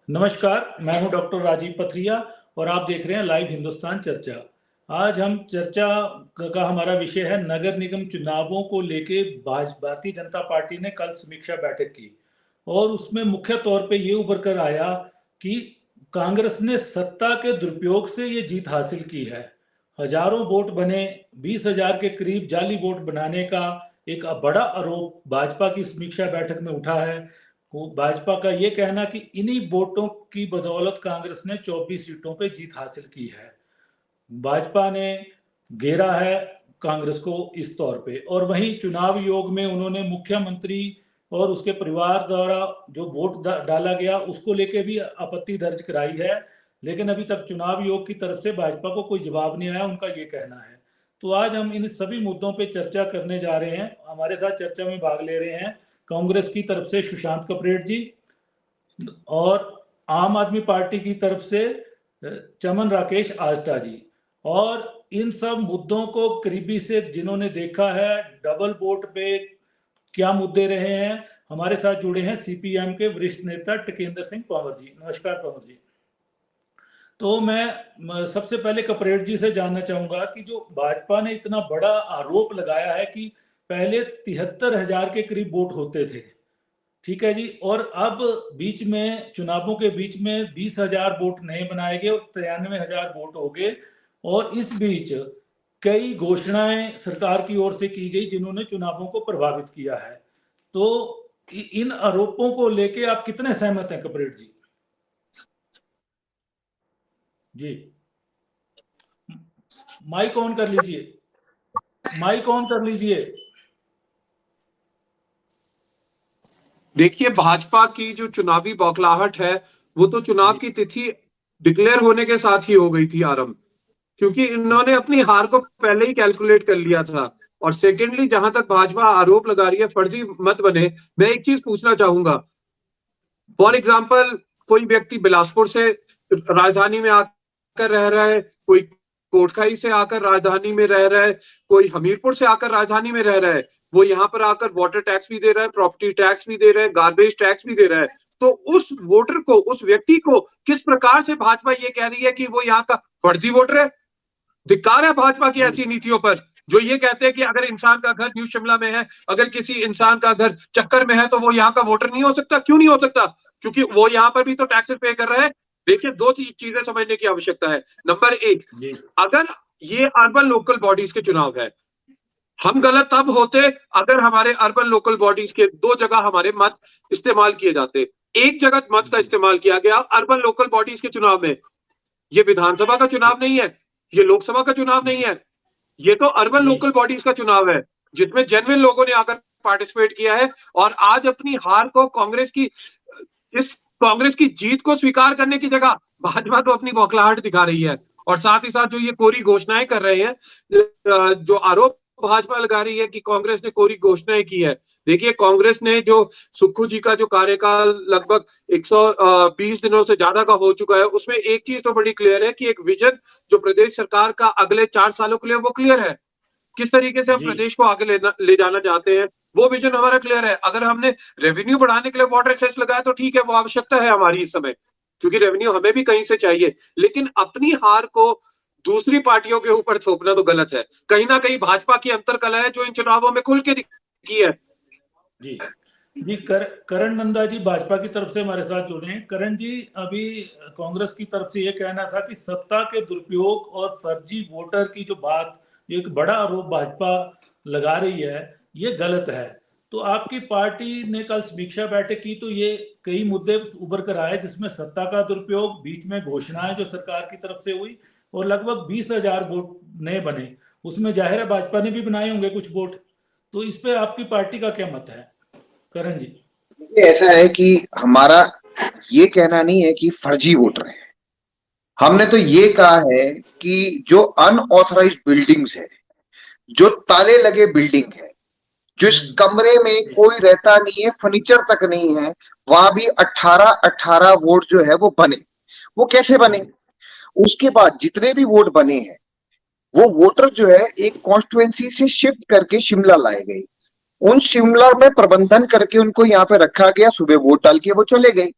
नमस्कार, मैं हूं डॉक्टर राजीव पथरिया और आप देख रहे हैं लाइव हिंदुस्तान चर्चा। आज हम चर्चा का हमारा विषय है नगर निगम चुनावों को लेके भारतीय जनता पार्टी ने कल समीक्षा बैठक की और उसमें मुख्य तौर पे ये उभर कर आया कि कांग्रेस ने सत्ता के दुरुपयोग से ये जीत हासिल की है। हजारों वोट बने, 20,000 के करीब जाली वोट बनाने का एक बड़ा आरोप भाजपा की समीक्षा बैठक में उठा है। वो भाजपा का ये कहना कि इन्हीं वोटों की बदौलत कांग्रेस ने 24 सीटों पे जीत हासिल की है। भाजपा ने घेरा है कांग्रेस को इस तौर पे, और वहीं चुनाव योग में उन्होंने मुख्यमंत्री और उसके परिवार द्वारा जो वोट डाला गया उसको लेके भी आपत्ति दर्ज कराई है, लेकिन अभी तक चुनाव योग की तरफ से भाजपा को कोई जवाब नहीं आया, उनका ये कहना है। तो आज हम इन सभी मुद्दों पे चर्चा करने जा रहे हैं। हमारे साथ चर्चा में भाग ले रहे हैं कांग्रेस की तरफ से सुशांत कपरेट जी और आम आदमी पार्टी की तरफ से चमन राकेश आष्टा जी। और इन सब मुद्दों को करीबी से जिन्होंने देखा है, डबल वोट पे क्या मुद्दे रहे हैं, हमारे साथ जुड़े हैं सीपीएम के वरिष्ठ नेता टिकेंद्र सिंह पंवर जी। नमस्कार पंवर जी। तो मैं सबसे पहले कपरेट जी से जानना चाहूंगा कि जो भाजपा ने इतना बड़ा आरोप लगाया है कि पहले 73,000 के करीब वोट होते थे, ठीक है जी, और अब बीच में चुनावों के बीच में 20,000 वोट नए बनाए गए और 93,000 वोट हो गए, और इस बीच कई घोषणाएं सरकार की ओर से की गई जिन्होंने चुनावों को प्रभावित किया है। तो इन आरोपों को लेके आप कितने सहमत हैं कपरेट जी? जी, माइक ऑन कर लीजिए, माइक ऑन कर लीजिए। देखिए, भाजपा की जो चुनावी बौखलाहट है वो तो चुनाव की तिथि डिक्लेयर होने के साथ ही हो गई थी आरंभ, क्योंकि इन्होंने अपनी हार को पहले ही कैलकुलेट कर लिया था। और सेकेंडली, जहां तक भाजपा आरोप लगा रही है फर्जी मत बने, मैं एक चीज पूछना चाहूंगा। फॉर एग्जाम्पल, कोई व्यक्ति बिलासपुर से राजधानी में आकर रह रहा है, कोई कोटखाई से आकर राजधानी में रह रहा है, कोई हमीरपुर से आकर राजधानी में रह रहा है, वो यहाँ पर आकर वाटर टैक्स भी दे रहा है, प्रॉपर्टी टैक्स भी दे रहा है, गार्बेज टैक्स भी दे रहा है। तो उस वोटर को, उस व्यक्ति को किस प्रकार से भाजपा ये कह रही है कि वो यहाँ का फर्जी वोटर है? धिक्कार है भाजपा की ऐसी नीतियों पर, जो ये कहते हैं कि अगर इंसान का घर न्यू शिमला में है, अगर किसी इंसान का घर चक्कर में है, तो वो यहाँ का वोटर नहीं हो सकता। क्यों नहीं हो सकता? क्योंकि वो यहाँ पर भी तो टैक्सेस पे कर रहा है। देखिए, दो चीजें समझने की आवश्यकता है। नंबर एक, अगर ये अर्बन लोकल बॉडीज के चुनाव है, हम गलत तब होते अगर हमारे अर्बन लोकल बॉडीज के दो जगह हमारे मत इस्तेमाल किए जाते। एक जगह मत का इस्तेमाल किया गया अर्बन लोकल बॉडीज के चुनाव में। ये विधानसभा का चुनाव नहीं है, ये लोकसभा का चुनाव नहीं है, ये तो अर्बन लोकल बॉडीज का चुनाव है, जिसमें जेन्युइन लोगों ने आकर पार्टिसिपेट किया है। और आज अपनी हार को, कांग्रेस की जीत को स्वीकार करने की जगह भाजपा तो अपनी बौखलाहट दिखा रही है। और साथ ही साथ जो ये कोरी घोषणाएं कर रहे हैं, जो आरोप भाजपा लगा रही है कि कांग्रेस ने कोरी घोषणाएं की है। देखिए, कांग्रेस ने जो सुक्खू जी का जो कार्यकाल लगभग 120 दिनों से ज्यादा का हो चुका है, उसमें एक चीज तो बड़ी क्लियर है कि एक विजन जो प्रदेश सरकार का अगले 4 सालों के लिए, वो क्लियर है। किस तरीके से हम प्रदेश को आगे ले जाना चाहते हैं, वो विजन हमारा क्लियर है। अगर हमने रेवेन्यू बढ़ाने के लिए वाटर सेस लगाया तो ठीक है, वो आवश्यकता है हमारी इस समय, क्योंकि रेवेन्यू हमें भी कहीं से चाहिए। लेकिन अपनी हार को दूसरी पार्टियों के ऊपर थोपना तो गलत है। कहीं ना कहीं भाजपा की अंतरकला है जो इन चुनावों में खुल के दिखी है। जी जी, करण नंदा जी भाजपा की तरफ से हमारे साथ जुड़े हैं। करण जी, अभी कांग्रेस की तरफ से ये कहना था कि सत्ता के दुरुपयोग और फर्जी वोटर की जो बात, एक बड़ा आरोप भाजपा लगा रही है, ये गलत है। तो आपकी पार्टी ने कल समीक्षा बैठक की तो ये कई मुद्दे उभर कर आए, जिसमें सत्ता का दुरुपयोग, बीच में घोषणाएं जो सरकार की तरफ से हुई, और लगभग 20,000 वोट नए बने। उसमें जाहिर है भाजपा ने भी बनाए होंगे कुछ वोट। तो इस पे आपकी पार्टी का क्या मत है करण जी? ऐसा है कि हमारा ये कहना नहीं है कि फर्जी वोटर है। हमने तो ये कहा है कि जो अनऑथराइज्ड बिल्डिंग्स है, जो ताले लगे बिल्डिंग है, जिस कमरे में कोई रहता नहीं है, फर्नीचर तक नहीं है, वहां भी 18 वोट जो है वो बने। वो कैसे बने? उसके बाद जितने भी वोट बने हैं, वो वोटर जो है एक कॉन्स्टिट्यूएंसी से शिफ्ट करके शिमला लाए गए। उन शिमला में प्रबंधन करके उनको यहाँ पे रखा गया, सुबह वोट डाल के वो चले गए।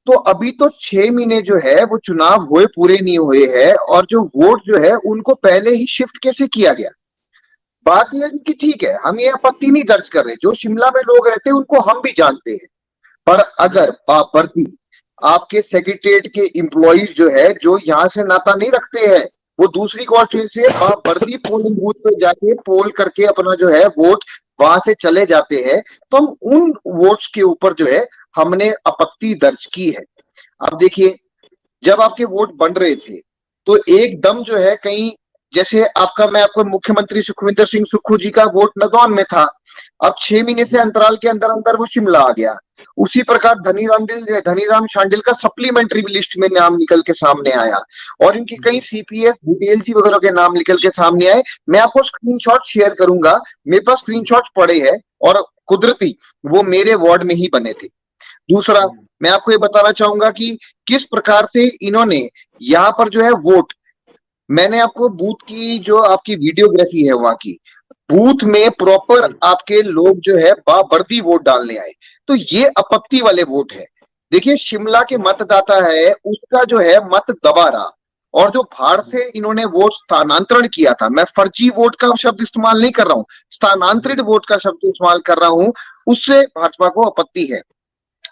तो अभी तो 6 महीने जो है वो चुनाव हुए पूरे नहीं हुए हैं, और जो वोट जो है उनको पहले ही शिफ्ट कैसे किया गया। बात यह है कि ठीक है, हम ये आपत्ति नहीं दर्ज कर रहे, जो शिमला में लोग रहते हैं उनको हम भी जानते हैं, पर अगर भर्ती आपके सेक्रेटरिएट के एम्प्लॉइज जो है, जो यहाँ से नाता नहीं रखते हैं, वो दूसरी कॉन्स्टिट्यूंसी से भर्ती पोलिंग बूथ पे जाके पोल करके अपना जो है वोट वहां से चले जाते हैं, तो हम उन वोट्स के ऊपर जो है हमने आपत्ति दर्ज की है। अब देखिए, जब आपके वोट बन रहे थे तो एकदम जो है कहीं, जैसे मैं आपको मुख्यमंत्री सुखविंदर सिंह सुक्खू जी का वोट नदौन में था, अब 6 महीने से अंतराल के अंदर अंदर वो शिमला आ गया। उसी प्रकार धनीराम शांडिल का सप्लीमेंट्री लिस्ट में नाम निकल के सामने आया, और इनके कई सीपीएस भुटेल जी वगैरह के नाम निकल के सामने आए। मैं आपको स्क्रीनशॉट शेयर करूंगा, मेरे पास स्क्रीनशॉट पड़े हैं, और कुदरती वो मेरे वार्ड में ही बने थे। दूसरा, मैं आपको ये बताना चाहूंगा कि किस प्रकार से इन्होंने यहाँ पर जो है वोट, मैंने आपको बूथ की जो आपकी वीडियोग्राफी है वहां की, बूथ में प्रॉपर आपके लोग जो है बावर्दी वोट डालने आए, तो ये आपत्ति वाले वोट है। देखिए, शिमला के मतदाता है उसका जो है मत दबा रहा, और जो बाहर से इन्होंने वोट स्थानांतरण किया था, मैं फर्जी वोट का शब्द इस्तेमाल नहीं कर रहा हूं, स्थानांतरित वोट का शब्द इस्तेमाल कर रहा हूं, उससे भाजपा को आपत्ति है।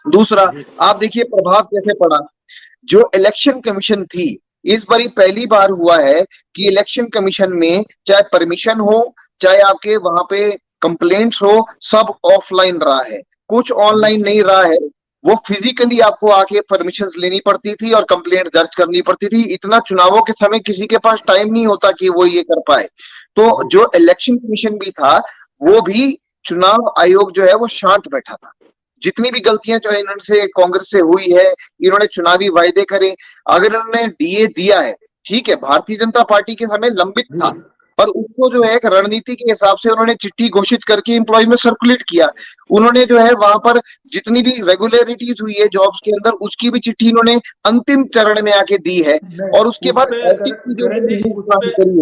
दूसरा, आप देखिए प्रभाव कैसे पड़ा। जो इलेक्शन कमीशन थी, इस बारी पहली बार हुआ है कि इलेक्शन कमीशन में चाहे परमिशन हो, चाहे आपके वहां पे कंप्लेंट्स हो, सब ऑफलाइन रहा है, कुछ ऑनलाइन नहीं रहा है। वो फिजिकली आपको आके परमिशन लेनी पड़ती थी और कंप्लेंट दर्ज करनी पड़ती थी। इतना चुनावों के समय किसी के पास टाइम नहीं होता कि वो ये कर पाए। तो जो इलेक्शन कमीशन भी था, वो भी चुनाव आयोग जो है वो शांत बैठा था। जितनी भी गलतियां जो इन्होंने कांग्रेस से हुई है, इन्होंने चुनावी वायदे करे, अगर इन्होंने डीए दिया है, ठीक है, भारतीय जनता पार्टी के समय लंबित था, पर उसको जो है एक रणनीति के हिसाब से उन्होंने चिट्ठी घोषित करके एम्प्लॉय में सर्कुलेट किया। उन्होंने जो है वहां पर जितनी भी रेगुलरिटीज हुई है जॉब्स के अंदर, उसकी भी चिट्ठी इन्होंने अंतिम चरण में आके दी है। और उसके बाद एथिक्स की जो करी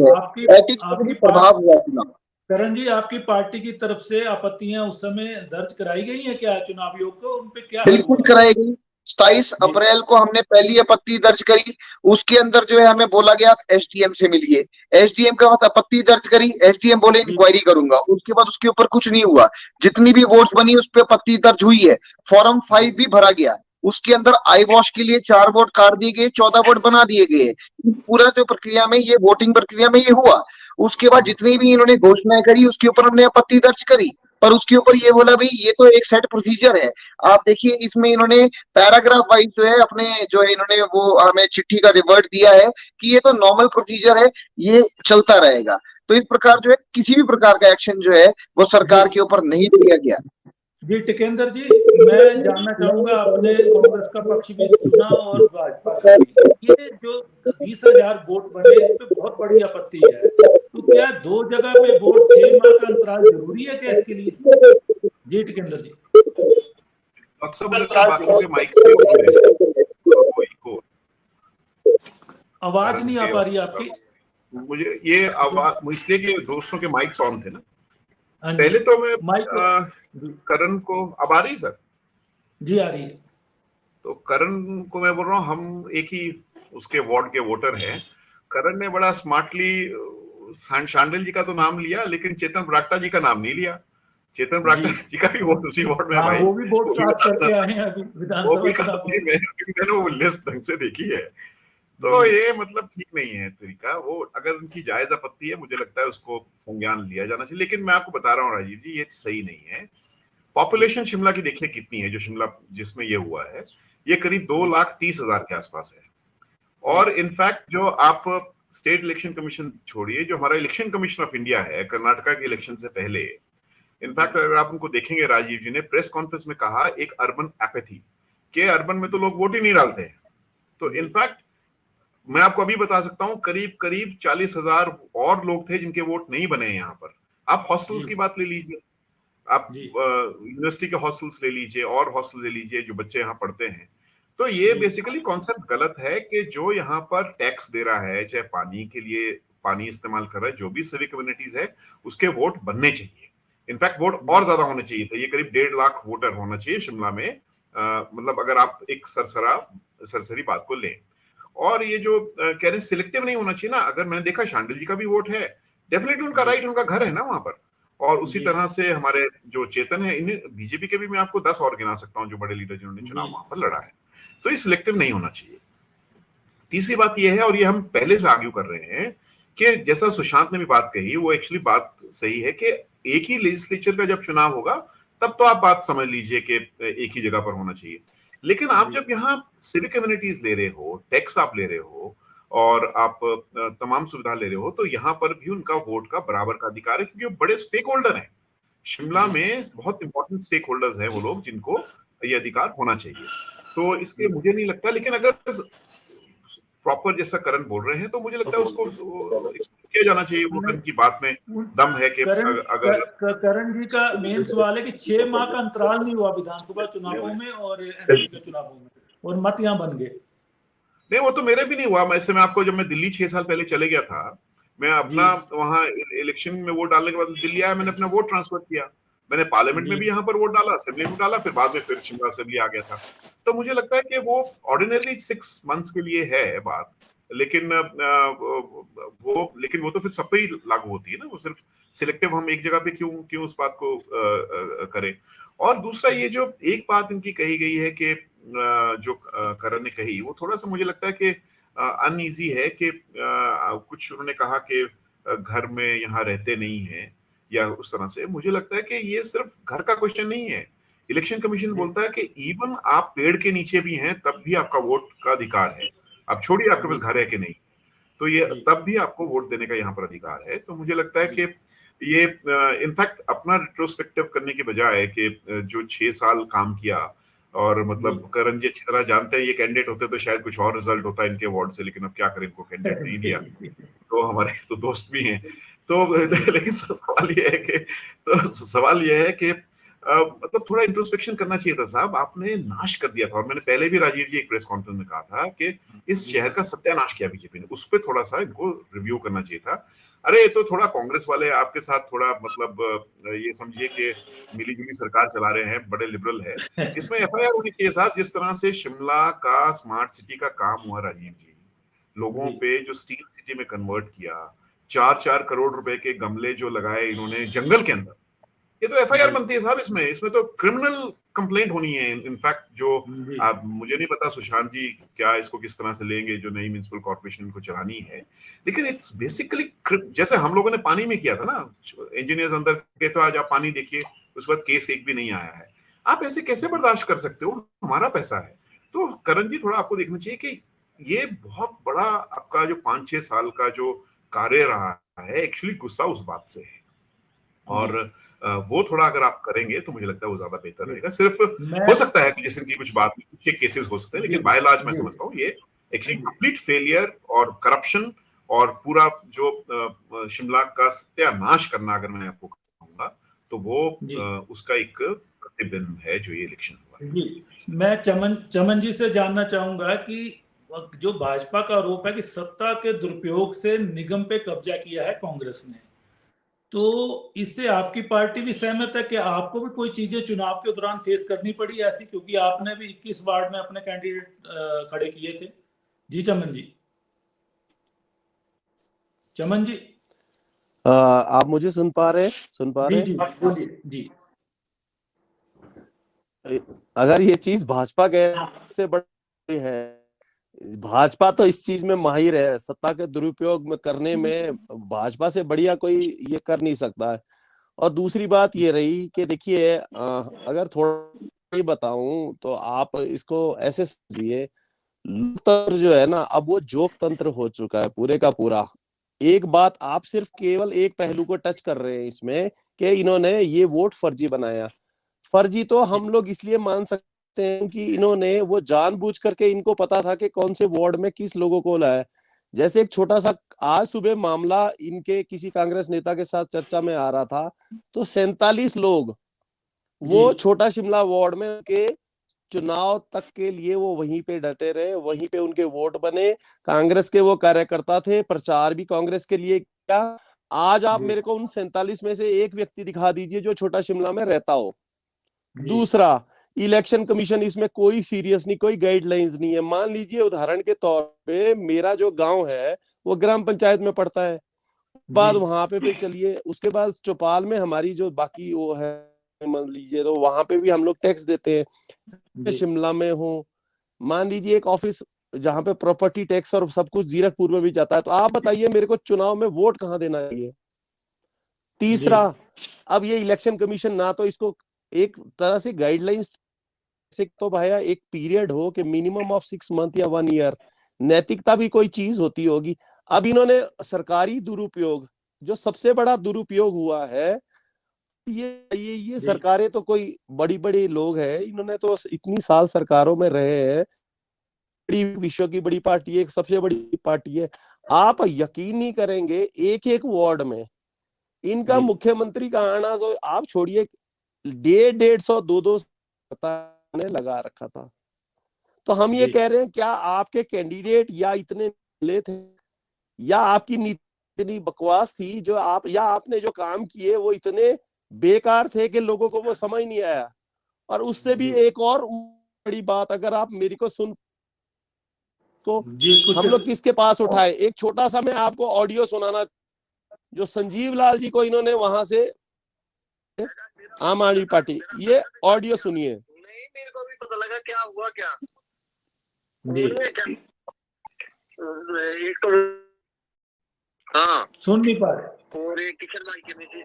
है, एथिक्स पर भी प्रभाव हुआ चुनाव। करण जी, आपकी पार्टी की तरफ से आपत्तियां उस समय दर्ज कराई गई हैं क्या चुनाव आयोग को? उन पे क्या बिल्कुल कराई गई। 27 अप्रैल को हमने पहली आपत्ति दर्ज करी। उसके अंदर जो है हमें बोला गया एसडीएम से मिलिए, एसडीएम के बाद आपत्ति दर्ज करी, एसडीएम बोले इंक्वायरी करूंगा। उसके बाद उसके ऊपर कुछ नहीं हुआ। जितनी भी वोट्स बनी उस पर आपत्ति दर्ज हुई है। फॉर्म 5 भी भरा गया, उसके अंदर आई वॉश के लिए 4 वोट काट दिए गए, 14 वोट बना दिए गए। पूरा जो प्रक्रिया में, ये वोटिंग प्रक्रिया में ये हुआ। उसके बाद जितनी भी इन्होंने घोषणाएं करी उसके ऊपर हमने आपत्ति दर्ज करी, पर उसके ऊपर ये बोला भाई ये तो एक सेट प्रोसीजर है। आप देखिए, इसमें इन्होंने पैराग्राफ वाइज जो है अपने जो है इन्होंने वो हमें चिट्ठी का रिवर्ट दिया है कि ये तो नॉर्मल प्रोसीजर है, ये चलता रहेगा। तो इस प्रकार जो है किसी भी प्रकार का एक्शन जो है वो सरकार के ऊपर नहीं लिया गया। जी टिकेंद्र जी, मैं जानना चाहूंगा, आपने कांग्रेस का पक्ष भी सुना और भाजपा का भी। ये जो 20,000 वोट बने, इस पे बहुत बड़ी आपत्ति है। तो क्या 2 जगह पे वोट 6 माह का अंतराल जरूरी है क्या इसके लिए? जी टिकेंद्र जी। आवाज नहीं आ पा रही आपकी। मुझे ये आवाज इसलिए कि दोस्तों के माइक्स ऑन थे ना। पहले तो मैं करण को, अब आ रही सर? जी आ रही है। तो करण को मैं बोल रहा हूँ, हम एक ही उसके वार्ड के वोटर हैं। करण ने बड़ा स्मार्टली शांडिल जी का तो नाम लिया, लेकिन चेतन बरागटा जी का नाम नहीं लिया। चेतन बरागटा जी का भी वोट उसी वार्ड में भाई, वो भी वोट कास्ट करके आए हैं अभी विधानसभा चुनाव में। मैंने वो लिस्ट ढंग से देखी है। तो ये मतलब ठीक नहीं है तरीका। वो अगर उनकी जायज आपत्ति है, मुझे लगता है उसको संज्ञान लिया जाना चाहिए। लेकिन मैं आपको बता रहा हूँ राजीव जी, ये सही नहीं है। पॉपुलेशन शिमला की देखिए कितनी है, जो शिमला जिसमें ये हुआ है, ये करीब 2,30,000 के आसपास है। और इनफैक्ट जो आप स्टेट इलेक्शन कमीशन छोड़िए, जो हमारा इलेक्शन कमीशन ऑफ इंडिया है, कर्नाटका के इलेक्शन से पहले, इनफैक्ट अगर आप उनको देखेंगे, राजीव जी ने प्रेस कॉन्फ्रेंस में कहा एक अर्बन एपैथी के, अर्बन में तो लोग वोट ही नहीं डालते हैं। तो इनफैक्ट मैं आपको अभी बता सकता हूं, करीब 40,000 और लोग थे जिनके वोट नहीं बने यहाँ पर। आप हॉस्टल्स की बात ले लीजिए, आप यूनिवर्सिटी के हॉस्टल्स ले लीजिए और हॉस्टल ले लीजिए जो बच्चे यहाँ पढ़ते हैं। तो ये बेसिकली कॉन्सेप्ट गलत है कि जो यहाँ पर टैक्स दे रहा है, चाहे पानी के लिए पानी इस्तेमाल कर रहा है, जो भी सिविक कम्युनिटीज है, उसके वोट बनने चाहिए। इनफैक्ट वोट और ज्यादा होने चाहिए थे। ये करीब 1.5 लाख वोटर होना चाहिए शिमला में मतलब अगर आप एक सरसरी बात को लें, और ये जो कह रहे हैं सिलेक्टिव नहीं होना चाहिए ना, अगर मैंने देखा शांडिल जी का भी वोट है, डेफिनेटली उनका राइट, उनका घर है ना वहां पर। और उसी तरह से हमारे जो चेतन है, इन्हें बीजेपी के भी मैं आपको 10 और गिना सकता हूँ जो बड़े लीडर जिन्होंने चुनाव वहां पर लड़ा है। तो ये सिलेक्टिव नहीं होना चाहिए। तीसरी बात यह है, और ये हम पहले से आर्ग्यू कर रहे हैं, कि जैसा सुशांत ने भी बात कही, वो एक्चुअली बात सही है कि एक ही लेजिस्लेचर का जब चुनाव होगा तब तो आप बात समझ लीजिए कि एक ही जगह पर होना चाहिए। लेकिन आप जब यहाँ सिविक कम्युनिटीज ले रहे हो, टैक्स आप ले रहे हो, और आप तमाम सुविधा ले रहे हो, तो यहाँ पर भी उनका वोट का बराबर का अधिकार है, क्योंकि वो बड़े स्टेक होल्डर हैं। शिमला में बहुत इंपॉर्टेंट स्टेक होल्डर्स हैं वो लोग, जिनको ये अधिकार होना चाहिए। तो इसलिए मुझे नहीं लगता, लेकिन अगर प्रॉपर जैसा करण बोल रहे हैं तो मुझे लगता है उसको किया जाना चाहिए। वो करण की बात में दम है कि अगर करण जी का मेन सवाल है कि 6 माह का अंतराल नहीं हुआ विधानसभा चुनावों में और एमपी के चुनावों में, और मत यहाँ बन गए। नहीं, वो तो मेरे भी नहीं हुआ। ऐसे में आपको, जब मैं दिल्ली 6 साल पहले चले गया था, मैं अपना वहां इलेक्शन में वोट डालने के बाद दिल्ली आया, मैंने अपना वोट ट्रांसफर किया। मैंने पार्लियामेंट में भी यहाँ पर वोट डाला, असेंबली में डाला, फिर बाद में फिर शिमला असेंबली आ गया था। तो मुझे लगता है कि वो ऑर्डिनरी 6 मंथ्स के लिए है बात, लेकिन वो तो फिर सब पे ही लागू होती है ना। वो सिर्फ सिलेक्टिव हम एक जगह पे क्यों उस बात को करें। और दूसरा, ये जो एक बात इनकी कही गई है कि जो करण ने कही, वो थोड़ा सा मुझे लगता है कि अनईजी है, कि कुछ उन्होंने कहा कि घर में यहाँ रहते नहीं है या उस तरह से। मुझे लगता है कि ये सिर्फ घर का क्वेश्चन नहीं है। इलेक्शन कमीशन बोलता है कि इवन आप पेड़ के नीचे भी हैं तब भी आपका वोट का अधिकार है। अब छोड़िए आपके पास घर है कि नहीं, तो ये तब भी आपको वोट देने का यहाँ पर अधिकार है। तो मुझे लगता है कि ये इनफैक्ट अपना रिट्रोस्पेक्टिव करने के बजाय कि जो 6 साल काम किया, और मतलब करण जी अच्छी तरह जानते हैं, ये कैंडिडेट होते तो शायद कुछ और रिजल्ट होता है इनके वार्ड से, लेकिन अब क्या करें, इनको कैंडिडेट नहीं दिया। तो हमारे तो दोस्त भी हैं, तो लेकिन सवाल ये है कि मतलब थोड़ा इंट्रोस्पेक्शन करना चाहिए था साहब। आपने नाश कर दिया था, और मैंने पहले भी राजीव जी एक प्रेस कॉन्फ्रेंस में कहा था कि इस शहर का सत्यानाश किया बीजेपी ने, उस पर थोड़ा सा इनको रिव्यू करना चाहिए था। अरे ये तो थोड़ा कांग्रेस वाले आपके साथ थोड़ा मतलब ये समझिए कि मिलीजुली सरकार चला रहे हैं, बड़े लिबरल है। इसमें एफआईआर होनी चाहिए साहब। जिस तरह से शिमला का स्मार्ट सिटी का काम हुआ राजीव जी, लोगों पे जो स्टील सिटी में कन्वर्ट किया, 4-4 करोड़ रुपए के गमले जो लगाए इन्होंने जंगल के अंदर, ये तो एफआईआर बनती है साहब। इसमें तो क्रिमिनल कंप्लेंट होनी है। इनफैक्ट जो मुझे नहीं पता सुशांत जी क्या इसको किस तरह से लेंगे, जो नई म्युनिसिपल कॉर्पोरेशन को चलानी है, लेकिन इट्स बेसिकली जैसे हम लोगों ने पानी में किया था ना, इंजीनियर्स अंदर के, तो आज आप पानी देखिए, उसके बाद केस एक भी नहीं आया है। आप ऐसे कैसे बर्दाश्त कर सकते हो? हमारा पैसा है। तो करण जी, थोड़ा आपको देखना चाहिए कि ये बहुत बड़ा आपका जो 5-6 साल का जो कार्य रहा है, एक्चुअली गुस्सा उस बात से है, और वो थोड़ा अगर आप करेंगे तो मुझे लगता है वो ज्यादा बेहतर रहेगा। सिर्फ हो सकता है कि जैसे की कुछ बात, कुछ केसेस हो सकते हैं, लेकिन बाय लार्ज मैं समझता हूँ ये एक्चुअली कंप्लीट फेलियर और करप्शन और पूरा जो शिमला का सत्यानाश करना, अगर मैं आपको कहूंगा, तो वो उसका एक प्रतिबिंब है जो ये इलेक्शन हुआ। जी, मैं चमन जी से जानना चाहूंगा कि जो भाजपा का आरोप है कि सत्ता के दुरुपयोग से निगम पे कब्जा किया है कांग्रेस ने, तो इससे आपकी पार्टी भी सहमत है कि आपको भी कोई चीजें चुनाव के दौरान फेस करनी पड़ी ऐसी, क्योंकि आपने भी 21 वार्ड में अपने कैंडिडेट खड़े किए थे? जी चमन जी। चमन जी, आप मुझे सुन पा रहे हैं? जी बोलिए जी। अगर ये चीज भाजपा के से बड़ी है, भाजपा तो इस चीज में माहिर है, सत्ता के दुरुपयोग में करने में भाजपा से बढ़िया कोई ये कर नहीं सकता है। और दूसरी बात ये रही कि देखिए, अगर थोड़ा बताऊं तो आप इसको ऐसे समझिए, लोकतंत्र जो है ना, अब वो जोक तंत्र हो चुका है पूरे का पूरा। एक बात, आप सिर्फ केवल एक पहलू को टच कर रहे हैं इसमें कि इन्होंने ये वोट फर्जी बनाया। फर्जी तो हम लोग इसलिए मान सकते हैं कि इन्होंने वो जानबूझ करके, इनको पता था कि कौन से वार्ड में किस लोगों को लाया। जैसे एक छोटा सा आज सुबह मामला इनके किसी कांग्रेस नेता के साथ चर्चा में आ रहा था, तो 47 लोग वो छोटा शिमला वार्ड में उनके चुनाव तक के लिए वो वहीं पे डटे रहे, वहीं पे उनके वोट बने। कांग्रेस के वो कार्यकर्ता थे, प्रचार भी कांग्रेस के लिए किया। आज आप मेरे को उन 47 में से एक व्यक्ति दिखा दीजिए जो छोटा शिमला में रहता हो। दूसरा, इलेक्शन कमीशन इसमें कोई सीरियस नहीं, कोई गाइडलाइंस नहीं है। मान लीजिए उदाहरण के तौर पे मेरा जो गांव है वो ग्राम पंचायत में पड़ता है, बाद वहां पे फिर चलिए उसके बाद चौपाल में हमारी जो बाकी वो है मान लीजिए तो वहां पे भी हम लोग टैक्स देते हैं। शिमला में हूँ, मान लीजिए एक ऑफिस जहाँ पे प्रॉपर्टी टैक्स और सब कुछ जीरकपुर में भी जाता है, तो आप बताइए मेरे को चुनाव में वोट कहाँ देना चाहिए। तीसरा, अब ये इलेक्शन कमीशन ना तो इसको एक तरह से गाइडलाइंस तो भाया एक पीरियड हो कि मिनिमम ऑफ 6 मंथ या 1 ईयर, नैतिकता भी कोई चीज होती होगी। अब इन्होंने सरकारी दुरुपयोग, जो सबसे बड़ा दुरुपयोग हुआ है, ये सरकारें तो कोई बड़ी बड़ी लोग हैं, इन्होंने तो इतनी साल सरकारों में रहे हैं, विश्व की बड़ी पार्टी है, सबसे बड़ी पार्टी है। आप यकीन नहीं करेंगे एक एक वार्ड में इनका मुख्यमंत्री का आना, तो आप छोड़िए 150 200 ने लगा रखा था। तो हम ये कह रहे हैं क्या आपके कैंडिडेट या इतने ले थे या आपकी नीति इतनी बकवास थी जो आप, या आपने जो काम किए वो इतने बेकार थे कि लोगों को वो समझ नहीं आया। और उससे भी एक और बड़ी बात, अगर आप मेरी को सुन तो हम लोग किसके पास उठाए, एक छोटा सा मैं आपको ऑडियो सुनाना, जो संजीव लाल जी को इन्होंने वहां से आम आदमी पार्टी, ये ऑडियो सुनिए। नहीं, मेरे को भी पता लगा क्या हुआ क्या। एक तो हाँ सुन नहीं पा रहे, और एक किशन भाई के नीचे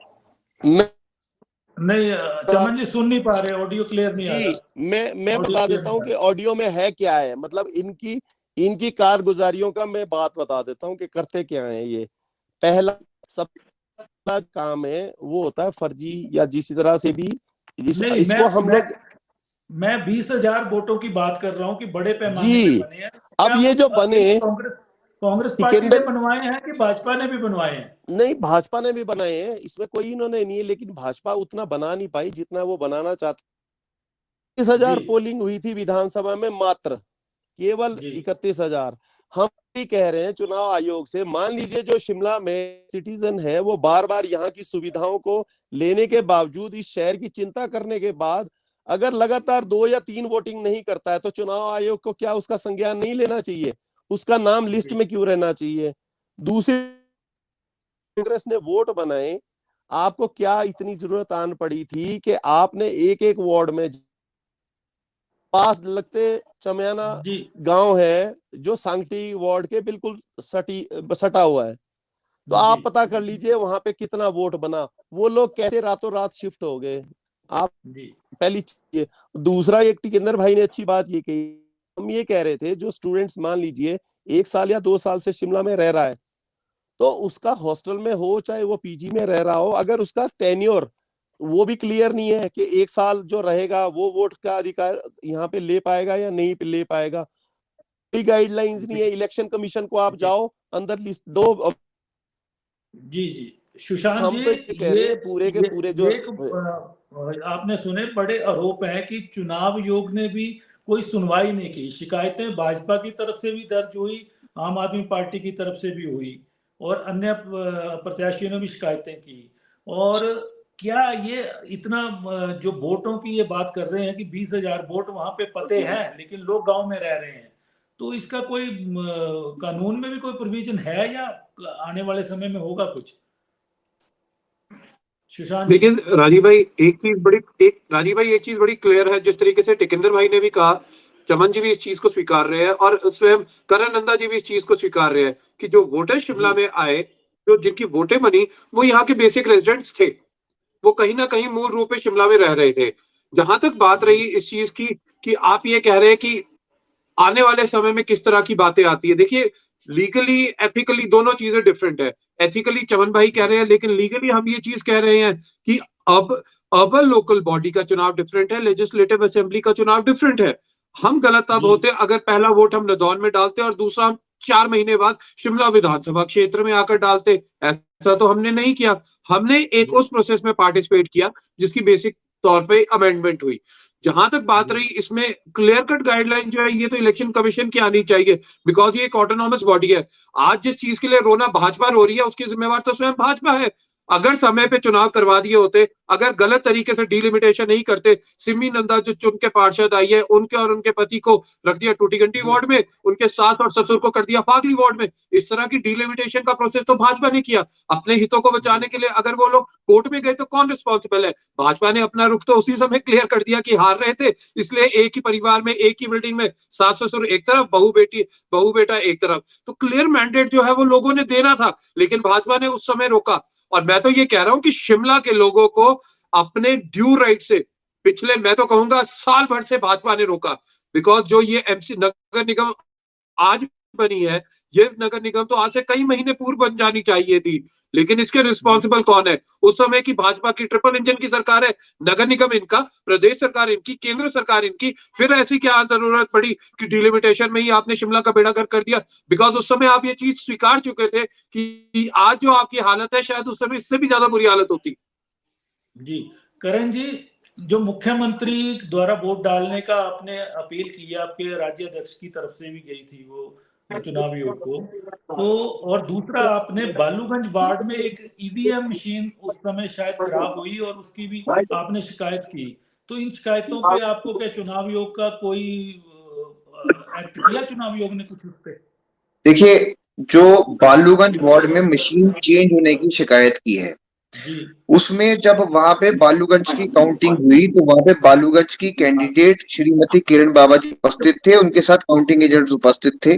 नहीं चमन जी सुन नहीं पा रहे, ऑडियो क्लियर नहीं आ रहा। मैं बता देता हूँ कि ऑडियो में है क्या है, मतलब इनकी कारगुजारियों का मैं बात बता देता हूँ कि करते क्या है। ये पहला सब काम है वो होता है फर्जी या जिस तरह से भी इसको हम लोग, मैं 20,000 वोटों की बात कर रहा हूँ कि बड़े पैमाने जी पे बने हैं। अब ये जो बने कांग्रेस पार्टी ने बनवाए हैं कि भाजपा ने भी बनवाए हैं? नहीं, भाजपा ने भी बनाए हैं, इसमें कोई इन्होंने नहीं है, लेकिन भाजपा उतना बना नहीं पाई जितना वो बनाना चाहती। 31,000 पोलिंग हुई थी विधानसभा में, मात्र केवल 31,000। हम भी कह रहे हैं चुनाव आयोग से, मान लीजिए जो शिमला में सिटीजन है वो बार बार यहाँ की सुविधाओं को लेने के बावजूद, इस शहर की चिंता करने के बाद, अगर लगातार 2 या 3 वोटिंग नहीं करता है तो चुनाव आयोग को क्या उसका संज्ञान नहीं लेना चाहिए, उसका नाम लिस्ट में क्यों रहना चाहिए। दूसरी, कांग्रेस ने वोट बनाए, आपको क्या इतनी जरूरत आन पड़ी थी कि आपने एक एक वार्ड में, पास लगते चमयाना गांव है जो सांगटी वार्ड के बिल्कुल सटा हुआ है, तो आप पता कर लीजिए वहां पे कितना वोट बना, वो लोग कैसे रातों रात शिफ्ट हो गए। आप पहली चीज। दूसरा, एक टिकेंद्र भाई ने अच्छी बात ये कही, हम ये कह रहे थे जो स्टूडेंट्स मान लीजिए 1 साल या 2 साल से शिमला में रह रहा है, तो उसका हॉस्टल में हो चाहे वो पीजी में रह रहा हो, अगर उसका टेन्योर वो भी क्लियर नहीं है कि 1 साल जो रहेगा वो वोट का अधिकार यहाँ पे ले पाएगा या नहीं ले पाएगा, कोई गाइडलाइंस नहीं है। इलेक्शन कमीशन को आप जाओ, अंदर लिस्ट दो। जी सुशांत हम जी, तो कह रहे हैं पूरे के पूरे जो आपने सुने बड़े आरोप हैं कि चुनाव आयोग ने भी कोई सुनवाई नहीं की, शिकायतें भाजपा की तरफ से भी दर्ज हुई, आम आदमी पार्टी की तरफ से भी हुई और अन्य प्रत्याशियों ने भी शिकायतें की। और क्या ये इतना जो वोटों की ये बात कर रहे हैं कि 20,000 वोट वहां पे पते हैं लेकिन लोग गांव में रह रहे हैं, तो इसका कोई कानून में भी कोई प्रोविजन है या आने वाले समय में होगा कुछ? देखिए राजीव भाई, एक चीज बड़ी क्लियर है, जिस तरीके से टिकेंद्र भाई ने भी कहा, चमन जी भी इस चीज को स्वीकार रहे हैं और स्वयं करण नंदा जी भी इस चीज को स्वीकार रहे हैं कि जो वोटर शिमला में आए, जो जिनकी वोटें बनी, वो यहाँ के बेसिक रेजिडेंट्स थे, वो कहीं ना कहीं मूल रूप में शिमला में रह रहे थे। जहां तक बात रही इस चीज की कि आप ये कह रहे हैं कि आने वाले समय में किस तरह की बातें आती है, देखिए लीगली एथिकली दोनों चीजें डिफरेंट है। एथिकली चमन भाई कह रहे हैं, लेकिन लीगली हम ये चीज कह रहे हैं कि अब अर्बन लोकल बॉडी का चुनाव डिफरेंट है, लेजिस्लेटिव असेंबली का चुनाव डिफरेंट है। हम गलत तब होते अगर पहला वोट हम नदौन में डालते और दूसरा हम 4 महीने बाद शिमला विधानसभा क्षेत्र में आकर डालते। ऐसा तो हमने नहीं किया, हमने एक उस प्रोसेस में पार्टिसिपेट किया जिसकी बेसिक तौर पे अमेंडमेंट हुई। जहां तक बात रही इसमें क्लियर कट गाइडलाइन जो है, ये तो इलेक्शन कमीशन की आनी चाहिए, बिकॉज ये एक ऑटोनॉमस बॉडी है। आज जिस चीज के लिए रोना भाजपा रो रही है उसकी जिम्मेवार तो स्वयं भाजपा है। अगर समय पे चुनाव करवा दिए होते, अगर गलत तरीके से डिलिमिटेशन नहीं करते, सिमी नंदा जो चुन के पार्षद आई है, उनके और उनके पति को रख दिया टूटीगंडी वार्ड में, उनके सास और ससुर को कर दिया फागली वार्ड में। इस तरह की डिलिमिटेशन का प्रोसेस तो भाजपा ने किया अपने हितों को बचाने के लिए। अगर वो लोग कोर्ट में गए तो कौन रिस्पॉन्सिबल है? भाजपा ने अपना रुख तो उसी समय क्लियर कर दिया कि हार रहे थे, इसलिए एक ही परिवार में, एक ही बिल्डिंग में सास ससुर एक तरफ, बहू बेटा एक तरफ। तो क्लियर मैंडेट जो है वो लोगों ने देना था, लेकिन भाजपा ने उस समय रोका। और मैं तो ये कह रहा हूं कि शिमला के लोगों को अपने ड्यू राइट से पिछले, मैं तो कहूंगा साल भर से भाजपा ने रोका। बिकॉज जो ये एमसी नगर निगम आज बनी है, ये नगर निगम तो आज से कई महीने पूर्व बन जानी चाहिए थी, लेकिन इसके रिस्पॉन्सिबल कौन है? उस समय की भाजपा की ट्रिपल इंजन की सरकार है, नगर निगम इनका, प्रदेश सरकार इनकी, केंद्र सरकार इनकी। फिर ऐसी क्या जरूरत पड़ी कि डिलिमिटेशन में ही आपने शिमला का बेड़ा गर्क कर दिया? बिकॉज उस समय आप ये चीज स्वीकार चुके थे कि आज जो आपकी हालत है, शायद उस समय इससे भी ज्यादा बुरी हालत होती। जी करण जी, जो मुख्यमंत्री द्वारा वोट डालने का आपने अपील की है, आपके राज्य अध्यक्ष की तरफ से भी गई थी वो चुनाव आयोग को, तो और दूसरा आपने बालूगंज वार्ड में एक ईवीएम मशीन उस समय शायद खराब हुई और उसकी भी आपने शिकायत की। तो इन शिकायतों पे आपको क्या चुनाव आयोग का कोई एक्ट किया चुनाव आयोग ने कुछ उस पे? देखिए, जो बालूगंज वार्ड में मशीन चेंज होने की शिकायत की है, जी उसमें जब वहां पे बालूगंज की काउंटिंग हुई तो वहां पे बालूगंज की कैंडिडेट श्रीमती किरण बाबा जी उपस्थित थे, उनके साथ काउंटिंग एजेंट्स उपस्थित थे।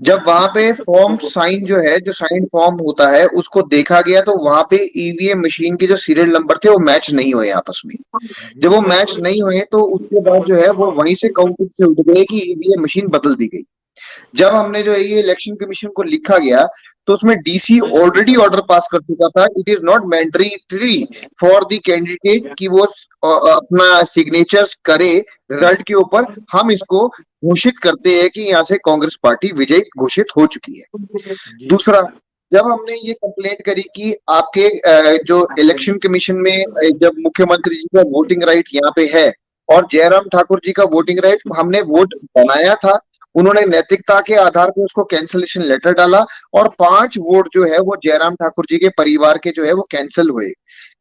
जब वहां पे फॉर्म साइन जो है, जो साइन फॉर्म होता है, उसको देखा गया तो वहां पे ईवीएम मशीन के जो सीरियल नंबर थे वो मैच नहीं हुए आपस में। जब वो मैच नहीं हुए तो उसके बाद जो है वो वहीं से काउंटिंग से उठ गए कि ईवीएम मशीन बदल दी गई। जब हमने जो है ये इलेक्शन कमीशन को लिखा गया तो उसमें डीसी ऑलरेडी ऑर्डर पास कर चुका था, it is not mandatory for the candidate कि वो अपना सिग्नेचर्स करे रिजल्ट के ऊपर। हम इसको घोषित करते हैं कि यहाँ से कांग्रेस पार्टी विजयी घोषित हो चुकी है। दूसरा, जब हमने ये कंप्लेंट करी कि आपके जो इलेक्शन कमीशन में जब मुख्यमंत्री जी का वोटिंग राइट यहाँ पे है और जयराम ठाकुर जी का वोटिंग राइट, हमने वोट बनाया था, उन्होंने नैतिकता के आधार पर उसको कैंसिलेशन लेटर डाला और 5 वोट जो है वो जयराम ठाकुर जी के परिवार के जो है वो कैंसिल हुए।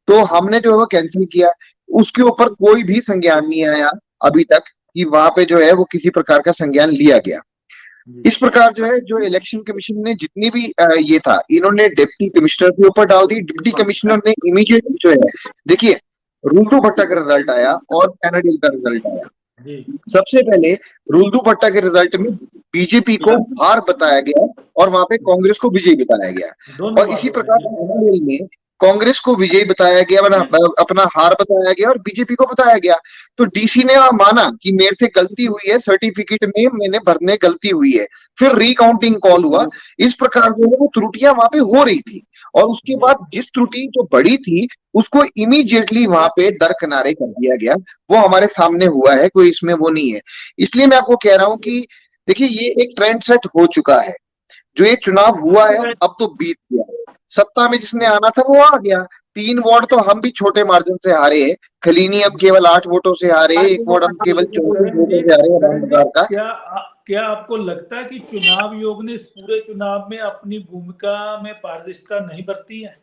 तो हमने जो है वो कैंसिल किया, उसके ऊपर कोई भी संज्ञान नहीं आया अभी तक कि वहां पे जो है वो किसी प्रकार का संज्ञान लिया गया। इस प्रकार जो है, जो इलेक्शन कमीशन ने जितनी भी ये था, इन्होंने डिप्टी कमिश्नर के ऊपर डाल दी। डिप्टी कमिश्नर ने इमीडिएट जो है, देखिए रुल्दू भट्टा का रिजल्ट आया और एनाडिल का रिजल्ट आया। सबसे पहले रुल्दू भट्टा के रिजल्ट में बीजेपी को हार बताया गया और वहां पे कांग्रेस को विजयी बताया गया, और इसी प्रकार एनाडिल में कांग्रेस को विजयी बताया गया, अपना हार बताया गया और बीजेपी को बताया गया। तो डीसी ने माना कि मेरे से गलती हुई है, सर्टिफिकेट में मैंने भरने गलती हुई है, फिर रिकाउंटिंग कॉल हुआ। इस प्रकार जो है वो त्रुटियां वहां पे हो रही थी और उसके बाद जिस त्रुटि जो बड़ी थी उसको इमीडिएटली वहां पे दरकिनारे कर दिया गया। वो हमारे सामने हुआ है, कोई इसमें वो नहीं है। इसलिए मैं आपको कह रहा हूं कि देखिए ये एक ट्रेंड सेट हो चुका है। जो ये चुनाव हुआ है अब तो बीत गया, सत्ता में जिसने आना था वो आ गया। 3 वार्ड तो हम भी छोटे मार्जिन से हारे हैं, खलीनी अब केवल 8 वोटों से हारे, एक वार्ड हम केवल 34 वोटों से हारे। क्या आपको लगता है कि चुनाव आयोग ने इस पूरे चुनाव में अपनी भूमिका में पारदर्शिता नहीं बरती है?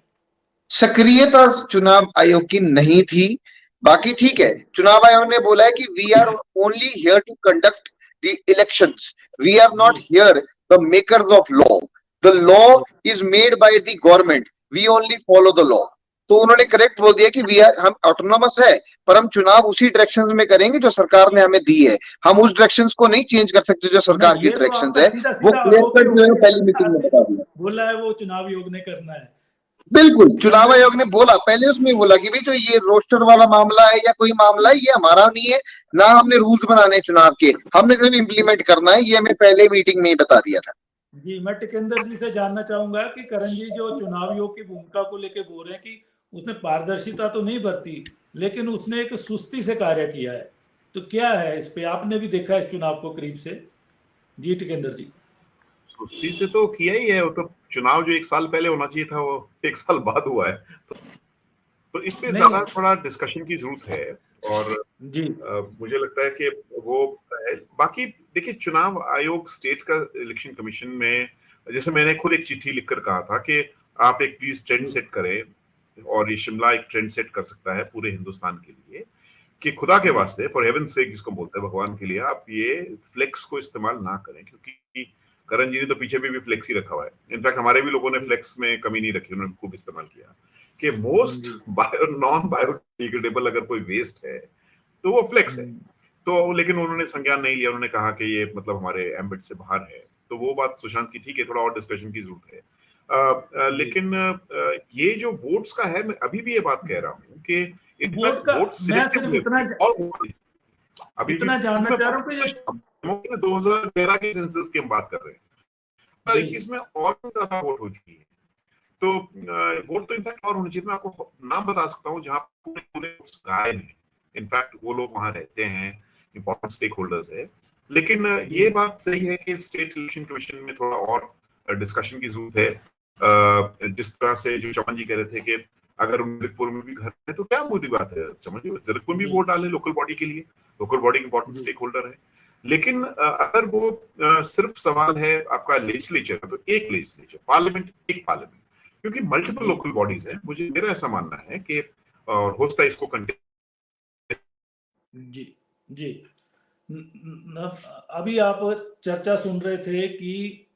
सक्रियता चुनाव आयोग की नहीं थी। बाकी ठीक है, चुनाव आयोग ने बोला है कि we are only here to conduct the elections, we are not here the makers of law, the law is made by the government, we only follow the law. तो उन्होंने करेक्ट बोल दिया कि वी आर, हम autonomous है पर हम चुनाव उसी डायरेक्शन में करेंगे जो सरकार ने हमें दी है, हम उस डायरेक्शन को नहीं चेंज कर सकते जो सरकार की डायरेक्शन है। वो क्लियर कट जो है पहली मीटिंग में बता दिया, बोला है वो चुनाव आयोग ने करना है। बिल्कुल, चुनाव आयोग ने बोला, पहले उसमें बोला कि भाई जो ये रोस्टर वाला मामला है या कोई मामला है ये हमारा नहीं है, ना हमने रूल्स बनाने चुनाव के, हमने सिर्फ इम्प्लीमेंट करना है, ये हमें पहले मीटिंग में ही बता दिया था। जी, मैं टिकेंद्र जी से जानना चाहूंगा कि करण जी जो चुनाव आयोग की भूमिका को लेकर बोल रहे हैं कि उसने पारदर्शिता तो नहीं बरती लेकिन उसने एक सुस्ती से कार्य किया है, तो क्या है इस पे? आपने भी देखा इस चुनाव को करीब से। जी टिकेंद्र जी। सुस्ती से तो किया ही है, वो तो चुनाव जो 1 साल पहले होना चाहिए था वो 1 साल बाद हुआ है, तो इस पे ज्यादा थोड़ा डिस्कशन की जरूरत है। और जी मुझे लगता है कि वो बाकी देखिए चुनाव आयोग स्टेट का इलेक्शन कमीशन में, जैसे मैंने खुद एक चिट्ठी लिखकर कहा था कि आप एक प्लीज ट्रेंड सेट करें और ये शिमला एक ट्रेंड सेट कर सकता है पूरे हिंदुस्तान के लिए कि खुदा के वास्ते, फॉर हेवन सेक जिसको बोलते हैं, भगवान के लिए आप ये फ्लेक्स को इस्तेमाल ना करें, क्योंकि करण जी ने तो पीछे भी फ्लेक्स ही रखा हुआ है। इनफैक्ट हमारे भी लोगों ने फ्लेक्स में कमी नहीं रखी, उन्होंने खूब इस्तेमाल किया कि मोस्ट नॉन बायोडिग्रेडेबल अगर कोई वेस्ट है तो वो फ्लेक्स है। तो लेकिन उन्होंने संज्ञान नहीं लिया, उन्होंने कहा कि ये मतलब हमारे एम्बिट से बाहर है। तो वो बात सुशांत की ठीक है, थोड़ा और डिस्कशन की जरूरत है। लेकिन ये जो वोट्स का है, मैं अभी भी ये बात कह रहा हूँ कि अभी इतना जानना चाह रहा हूँ कि 2013 के सेंसस की हम बात कर रहे हैं, 2021 में और भी ज्यादा वोट हो चुकी है। तो वोट तो इनफैक्ट और होनी चाहिए। मैं आपको नाम बता सकता हूँ जहाँ पूरे गायब है। इनफैक्ट वो लोग वहां रहते हैं, इंपॉर्टेंट स्टेक होल्डर्स है। लेकिन ये बात सही है कि स्टेट इलेक्शन कमीशन में थोड़ा और डिस्कशन की जरूरत है। जिस तरह से जो चमन जी कह रहे थे कि अगर जीरकपुर में भी घर है तो क्या बुरी बात है, चमन जी जीरकपुर में भी वोट डाले लोकल बॉडी के लिए, local body important stakeholder है। लेकिन अगर वो सिर्फ सवाल है आपका लेजिस्लेचर का, तो एक लेजिस्लेचर, पार्लियामेंट एक पार्लियामेंट, क्योंकि मल्टीपल लोकल बॉडीज है। मेरा ऐसा मानना है कि और होता है इसको जी जी अभी आप चर्चा सुन रहे थे कि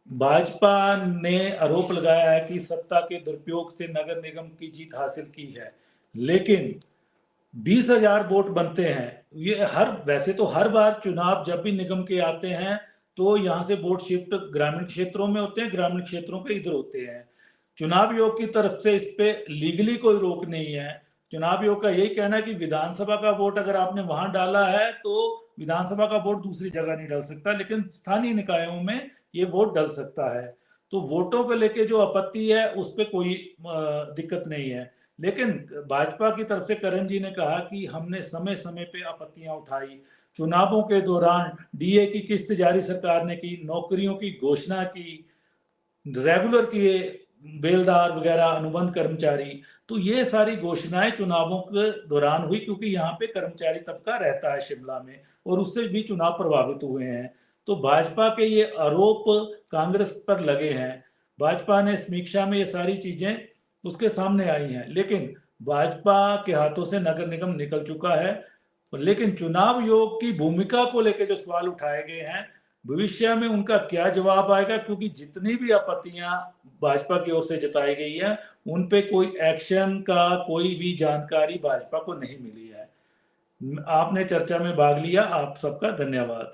भाजपा ने आरोप लगाया है कि सत्ता के दुरुपयोग से नगर निगम की जीत हासिल की है, लेकिन 20,000 वोट बनते हैं। ये वैसे तो हर बार चुनाव जब भी निगम के आते हैं तो यहाँ से वोट शिफ्ट ग्रामीण क्षेत्रों में होते हैं, ग्रामीण क्षेत्रों के इधर होते हैं। चुनाव आयोग की तरफ से इस पे लीगली कोई रोक नहीं है। चुनाव आयोग का यही कहना है कि विधानसभा का वोट अगर आपने वहां डाला है तो विधानसभा का वोट दूसरी जगह नहीं डाल सकता, लेकिन स्थानीय निकायों में ये वोट डल सकता है। तो वोटों को लेके जो आपत्ति है उस पर कोई दिक्कत नहीं है। लेकिन भाजपा की तरफ से करण जी ने कहा कि हमने समय समय पे आपत्तियां उठाई, चुनावों के दौरान डीए की किस्त जारी सरकार ने की, नौकरियों की घोषणा की, रेगुलर किए बेलदार वगैरह अनुबंध कर्मचारी। तो ये सारी घोषणाएं चुनावों के दौरान हुई, क्योंकि यहाँ पे कर्मचारी तबका रहता है शिमला में और उससे भी चुनाव प्रभावित हुए हैं। तो भाजपा के ये आरोप कांग्रेस पर लगे हैं। भाजपा ने समीक्षा में ये सारी चीजें उसके सामने आई हैं, लेकिन भाजपा के हाथों से नगर निगम निकल चुका है। लेकिन चुनाव आयोग की भूमिका को लेकर जो सवाल उठाए गए हैं, भविष्य में उनका क्या जवाब आएगा, क्योंकि जितनी भी आपत्तियां भाजपा की ओर से जताई गई है उन पे कोई एक्शन का कोई भी जानकारी भाजपा को नहीं मिली है। आपने चर्चा में भाग लिया, आप सबका धन्यवाद।